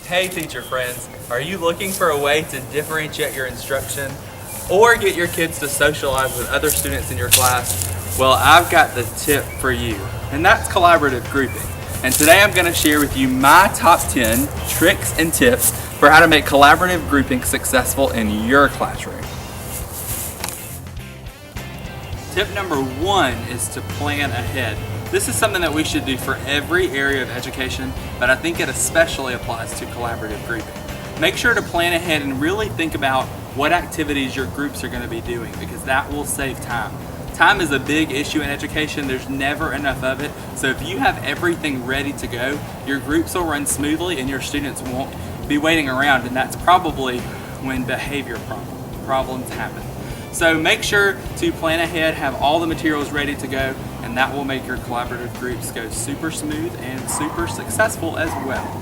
Hey teacher friends, are you looking for a way to differentiate your instruction or get your kids to socialize with other students in your class? Well, I've got the tip for you, and that's collaborative grouping. And today I'm going to share with you my top 10 tricks and tips for how to make collaborative grouping successful in your classroom. Tip number 1 is to plan ahead. This is something that we should do for every area of education, but I think it especially applies to collaborative grouping. Make sure to plan ahead and really think about what activities your groups are going to be doing, because that will save time. Time is a big issue in education. There's never enough of it. So if you have everything ready to go, your groups will run smoothly and your students won't be waiting around, and that's probably when behavior problems happen. So make sure to plan ahead, have all the materials ready to go, and that will make your collaborative groups go super smooth and super successful as well.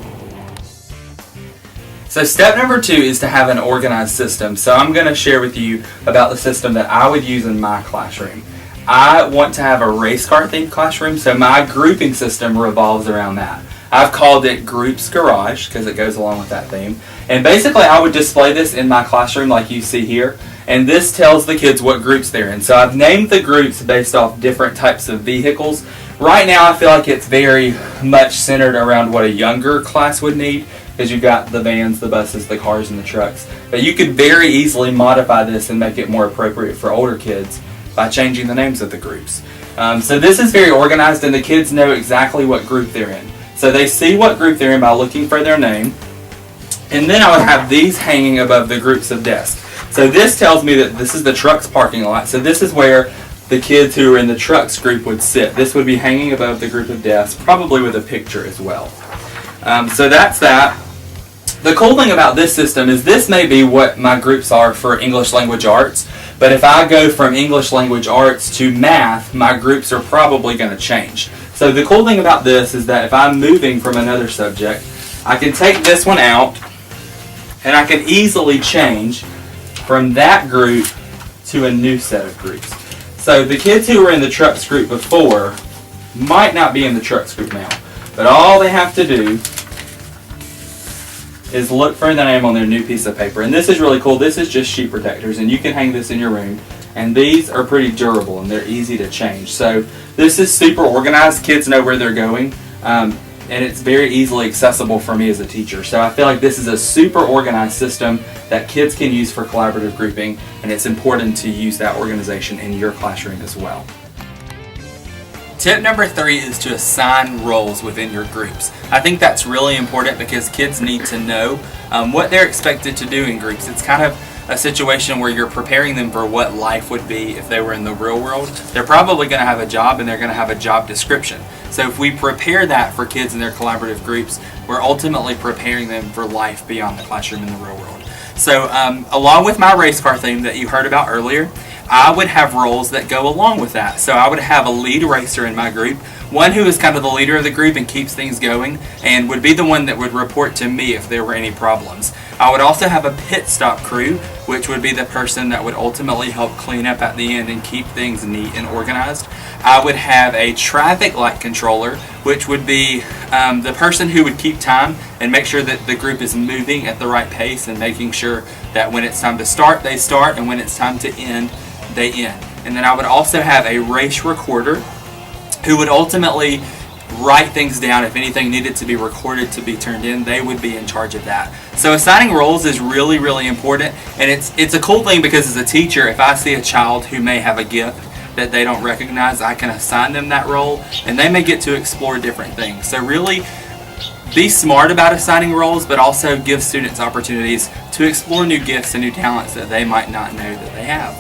So step number 2 is to have an organized system. So I'm going to share with you about the system that I would use in my classroom. I want to have a race car themed classroom, so my grouping system revolves around that. I've called it Groups Garage because it goes along with that theme. And basically I would display this in my classroom like you see here. And this tells the kids what groups they're in. So I've named the groups based off different types of vehicles. Right now I feel like it's very much centered around what a younger class would need, because you've got the vans, the buses, the cars, and the trucks. But you could very easily modify this and make it more appropriate for older kids by changing the names of the groups. So this is very organized, and the kids know exactly what group they're in. So they see what group they're in by looking for their name. And then I would have these hanging above the groups of desks. So this tells me that this is the trucks parking lot. So this is where the kids who are in the trucks group would sit. This would be hanging above the group of desks, probably with a picture as well. So that's that. The cool thing about this system is this may be what my groups are for English language arts, but if I go from English language arts to math, my groups are probably going to change. So the cool thing about this is that if I'm moving from another subject, I can take this one out and I can easily change from that group to a new set of groups. So the kids who were in the trucks group before might not be in the trucks group now, but all they have to do is look for the name on their new piece of paper. And this is really cool. This is just sheet protectors, and you can hang this in your room. And these are pretty durable and they're easy to change. So this is super organized. Kids know where they're going. And it's very easily accessible for me as a teacher. So I feel like this is a super organized system that kids can use for collaborative grouping, and it's important to use that organization in your classroom as well. Tip number 3 is to assign roles within your groups. I think that's really important because kids need to know what they're expected to do in groups. It's kind of a situation where you're preparing them for what life would be if they were in the real world. They're probably going to have a job, and they're going to have a job description. So if we prepare that for kids in their collaborative groups, we're ultimately preparing them for life beyond the classroom in the real world. So along with my race car theme that you heard about earlier, I would have roles that go along with that. So I would have a lead racer in my group, one who is kind of the leader of the group and keeps things going, and would be the one that would report to me if there were any problems. I would also have a pit stop crew, which would be the person that would ultimately help clean up at the end and keep things neat and organized. I would have a traffic light controller, which would be the person who would keep time and make sure that the group is moving at the right pace and making sure that when it's time to start, they start, and when it's time to end, they end. And then I would also have a race recorder who would ultimately write things down. If anything needed to be recorded to be turned in, they would be in charge of that. So assigning roles is really, really important, and it's a cool thing because as a teacher, if I see a child who may have a gift that they don't recognize, I can assign them that role, and they may get to explore different things. So really be smart about assigning roles, but also give students opportunities to explore new gifts and new talents that they might not know that they have.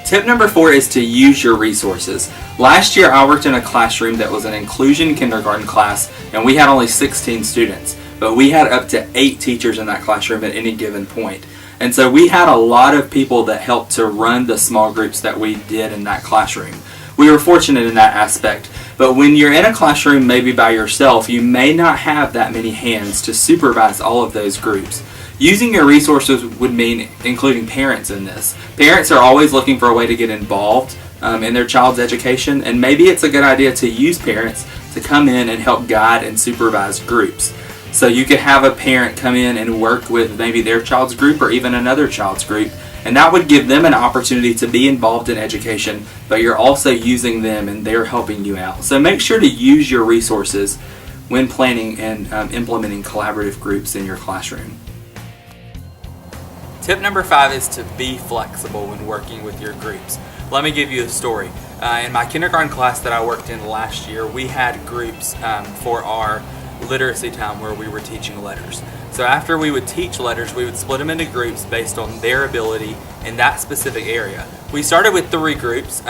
Tip number 4 is to use your resources. Last year I worked in a classroom that was an inclusion kindergarten class, and we had only 16 students, but we had up to 8 teachers in that classroom at any given point. And so we had a lot of people that helped to run the small groups that we did in that classroom. We were fortunate in that aspect, but when you're in a classroom maybe by yourself, you may not have that many hands to supervise all of those groups. Using your resources would mean including parents in this. Parents are always looking for a way to get involved in their child's education, and maybe it's a good idea to use parents to come in and help guide and supervise groups. So you could have a parent come in and work with maybe their child's group or even another child's group, and that would give them an opportunity to be involved in education, but you're also using them and they're helping you out. So make sure to use your resources when planning and implementing collaborative groups in your classroom. Tip number 5 is to be flexible when working with your groups. Let me give you a story. In my kindergarten class that I worked in last year, we had groups for our literacy time where we were teaching letters. So after we would teach letters, we would split them into groups based on their ability in that specific area. We started with 3 groups,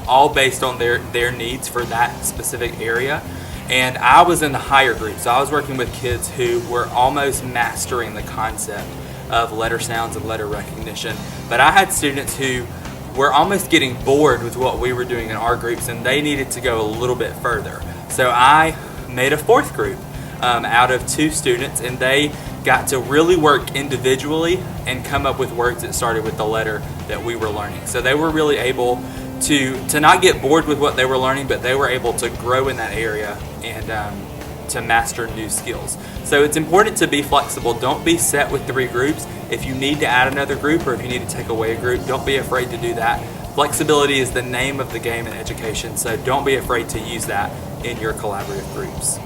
all based on their needs for that specific area. And I was in the higher group, so I was working with kids who were almost mastering the concept of letter sounds and letter recognition. But I had students who were almost getting bored with what we were doing in our groups, and they needed to go a little bit further. So I made a 4th group out of 2 students, and they got to really work individually and come up with words that started with the letter that we were learning. So they were really able to not get bored with what they were learning, but they were able to grow in that area and to master new skills. So it's important to be flexible. Don't be set with 3 groups. If you need to add another group or if you need to take away a group, don't be afraid to do that. Flexibility is the name of the game in education, so don't be afraid to use that in your collaborative groups.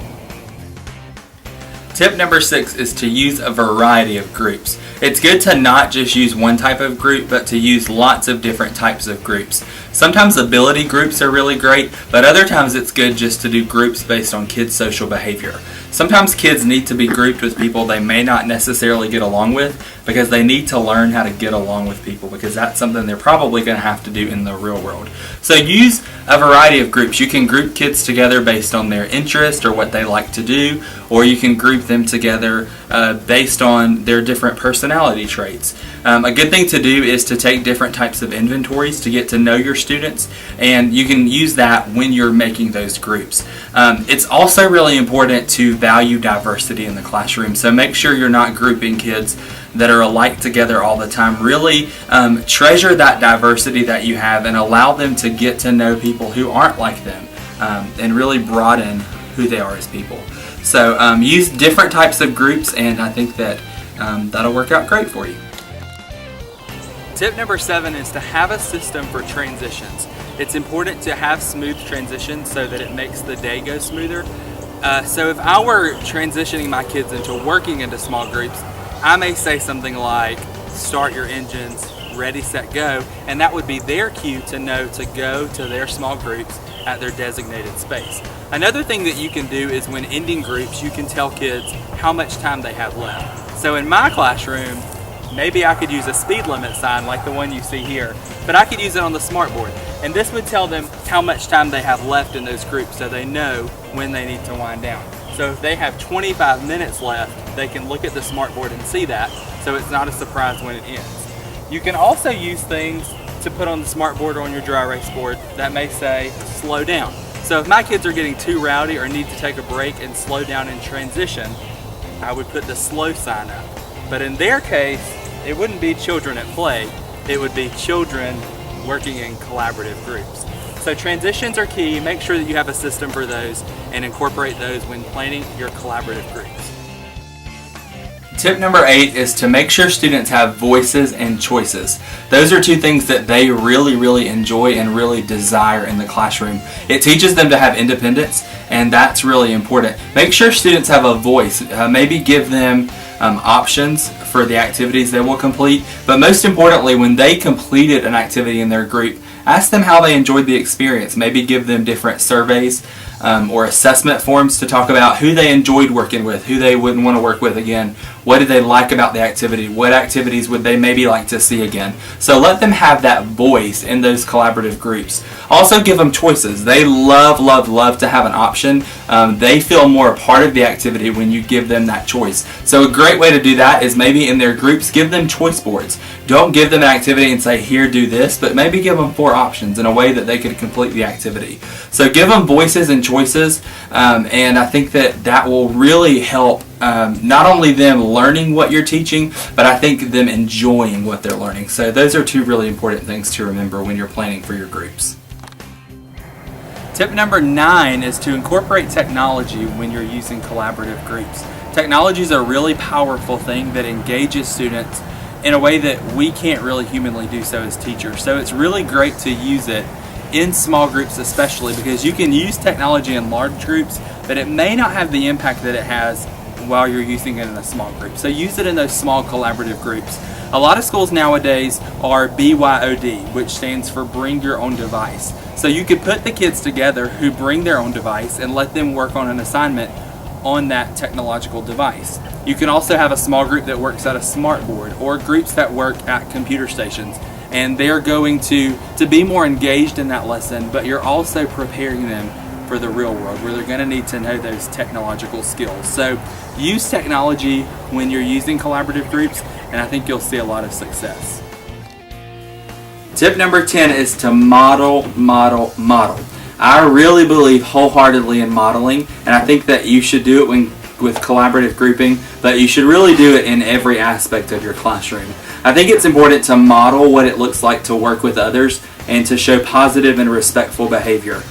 Tip number 6 is to use a variety of groups. It's good to not just use one type of group, but to use lots of different types of groups. Sometimes ability groups are really great, but other times it's good just to do groups based on kids' social behavior. Sometimes kids need to be grouped with people they may not necessarily get along with because they need to learn how to get along with people, because that's something they're probably going to have to do in the real world. So use a variety of groups. You can group kids together based on their interest or what they like to do, or you can group them together based on their different personality traits. A good thing to do is to take different types of inventories to get to know your students, and you can use that when you're making those groups. It's also really important to value diversity in the classroom, so make sure you're not grouping kids that are alike together all the time. Really treasure that diversity that you have and allow them to get to know people who aren't like them, and really broaden who they are as people. So use different types of groups, and I think that that'll work out great for you. Tip number 7 is to have a system for transitions. It's important to have smooth transitions so that it makes the day go smoother. So if I were transitioning my kids into working into small groups, I may say something like, start your engines, ready, set, go, and that would be their cue to know to go to their small groups at their designated space. Another thing that you can do is when ending groups, you can tell kids how much time they have left. So in my classroom, maybe I could use a speed limit sign like the one you see here, but I could use it on the smartboard. And this would tell them how much time they have left in those groups so they know when they need to wind down. So if they have 25 minutes left, they can look at the smartboard and see that, so it's not a surprise when it ends. You can also use things to put on the smartboard or on your dry erase board that may say, slow down. So if my kids are getting too rowdy or need to take a break and slow down in transition, I would put the slow sign up. But in their case, it wouldn't be children at play, it would be children working in collaborative groups. So transitions are key. Make sure that you have a system for those and incorporate those when planning your collaborative groups. Tip number 8 is to make sure students have voices and choices. Those are 2 things that they really enjoy and really desire in the classroom. It teaches them to have independence, and that's really important. Make sure students have a voice. Maybe give them options for the activities they will complete, but most importantly, when they completed an activity in their group, ask them how they enjoyed the experience. Maybe give them different surveys or assessment forms to talk about who they enjoyed working with, who they wouldn't want to work with again, what did they like about the activity, what activities would they maybe like to see again. So let them have that voice in those collaborative groups. Also give them choices. They love to have an option. They feel more a part of the activity when you give them that choice. So a great way to do that is maybe in their groups, give them choice boards. Don't give them an activity and say, here, do this, but maybe give them 4 options in a way that they could complete the activity. So give them voices and choices, and I think that will really help not only them learning what you're teaching, but I think them enjoying what they're learning. So those are 2 really important things to remember when you're planning for your groups. Tip number 9 is to incorporate technology when you're using collaborative groups. Technology is a really powerful thing that engages students in a way that we can't really humanly do so as teachers. So it's really great to use it in small groups especially, because you can use technology in large groups, but it may not have the impact that it has while you're using it in a small group. So use it in those small collaborative groups. A lot of schools nowadays are BYOD, which stands for Bring Your Own Device. So you could put the kids together who bring their own device and let them work on an assignment on that technological device. You can also have a small group that works at a smart board, or groups that work at computer stations, and they're going to be more engaged in that lesson, but you're also preparing them for the real world where they're going to need to know those technological skills. So use technology when you're using collaborative groups, and I think you'll see a lot of success. Tip number 10 is to model, model, model. I really believe wholeheartedly in modeling, and I think that you should do it with collaborative grouping, but you should really do it in every aspect of your classroom. I think it's important to model what it looks like to work with others and to show positive and respectful behavior.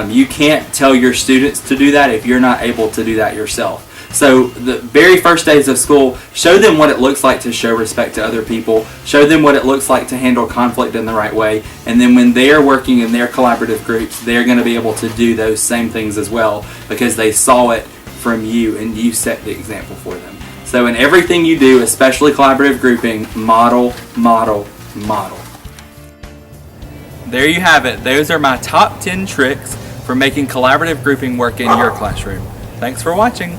You can't tell your students to do that if you're not able to do that yourself. So the very first days of school, show them what it looks like to show respect to other people, show them what it looks like to handle conflict in the right way, and then when they're working in their collaborative groups, they're going to be able to do those same things as well, because they saw it from you and you set the example for them. So in everything you do, especially collaborative grouping, model, model, model. There you have it. Those are my top 10 tricks for making collaborative grouping work in your classroom. Thanks for watching.